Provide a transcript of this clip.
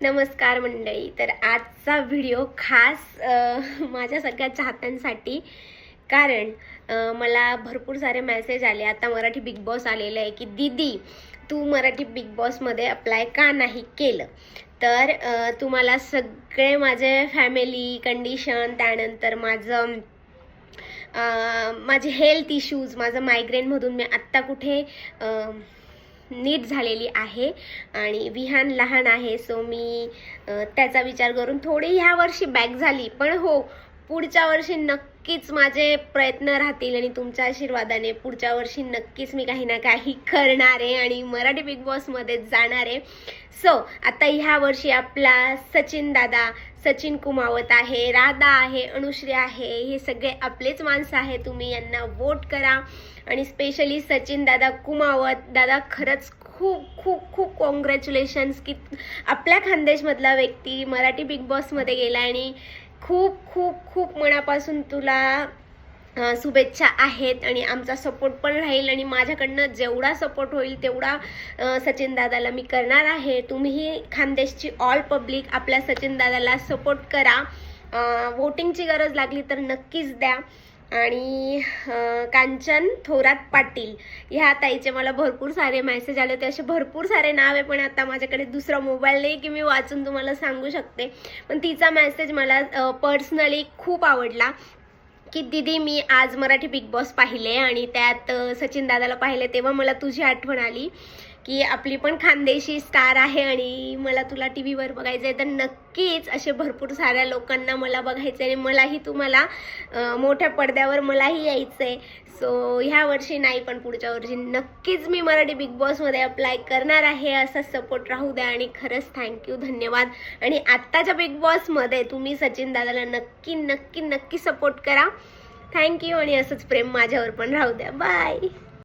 नमस्कार मंडळी. तर आजचा व्हिडिओ खास माझ्या सगळ्या चाहत्यांसाठी, कारण मला भरपूर सारे मेसेज आले. आता मराठी बिग बॉस आलेलं आहे की दीदी तू मराठी बिग बॉसमध्ये अप्लाय का नाही केलं. तर तुम्हाला सगळे माझे फॅमिली कंडिशन, त्यानंतर माझे हेल्थ इश्यूज, माझं मायग्रेनमधून मी आत्ता कुठे नीट झालेली आहे आणि विहान लहान आहे. सो मी त्याचा विचार करून थोडी ह्या वर्षी बॅक झाली. पण हो, पुढच्या वर्षी नक्कीच माझे प्रयत्न राहतील आणि तुमच्या आशीर्वादाने पुढच्या वर्षी नक्कीच मी काही ना काही करणार आहे आणि मराठी बिग बॉसमध्ये जाणार आहे. सो आता ह्या वर्षी आपला सचिन दादा, सचिन कुमावत आहे, राधा आहे, अनुश्री आहे, हे सगळे आपलेच माणसं आहे. तुम्ही यांना वोट करा आणि स्पेशली सचिन दादा कुमावत दादा, खरंच खूप खूप खूप कॉंग्रॅच्युलेशन्स की आपल्या खानदेशमधला व्यक्ती मराठी बिग बॉसमध्ये गेला आणि खूप खूप खूप मनापासून तुला शुभेच्छा आहेत आणि आमचा सपोर्ट पण राहील आणि माझ्याकडनं जेवढा सपोर्ट होईल तेवढा सचिन दादाला मी करणार आहे. तुम्हीही खानदेशची ऑल पब्लिक आपल्या सचिन दादाला सपोर्ट करा. वोटिंगची गरज लागली तर नक्कीच द्या. आणि कांचन थोरात पाटील ह्या ताईचे मला भरपूर सारे मेसेज आले होते. असे भरपूर सारे नाव आहे, पण आता माझ्याकडे दुसरा मोबाईल नाही की मी वाचून तुम्हाला सांगू शकते. पण तिचा मेसेज मला पर्सनली खूप आवडला की दीदी मी आज मराठी बिग बॉस पाहिले आणि त्यात सचिन दादाला पाहिले तेव्हा मला तुझी आठवण आली की आपली पण खानदेशी स्टार आहे आणि मला तुला टी व्हीवर बघायचं आहे. तर नक्कीच असे भरपूर साऱ्या लोकांना मला बघायचं आहे आणि मलाही तुम्हाला मोठ्या पडद्यावर मलाही यायचं आहे. सो ह्या वर्षी नाही पण पुढच्या वर्षी नक्कीच मी मराठी बिग बॉसमध्ये अप्लाय करणार आहे. असा सपोर्ट राहू द्या आणि खरंच थँक्यू, धन्यवाद. आणि आत्ताच्या बिग बॉसमध्ये तुम्ही सचिन दादाला नक्की नक्की नक्की सपोर्ट करा. थँक्यू आणि असंच प्रेम माझ्यावर पण राहू द्या. बाय.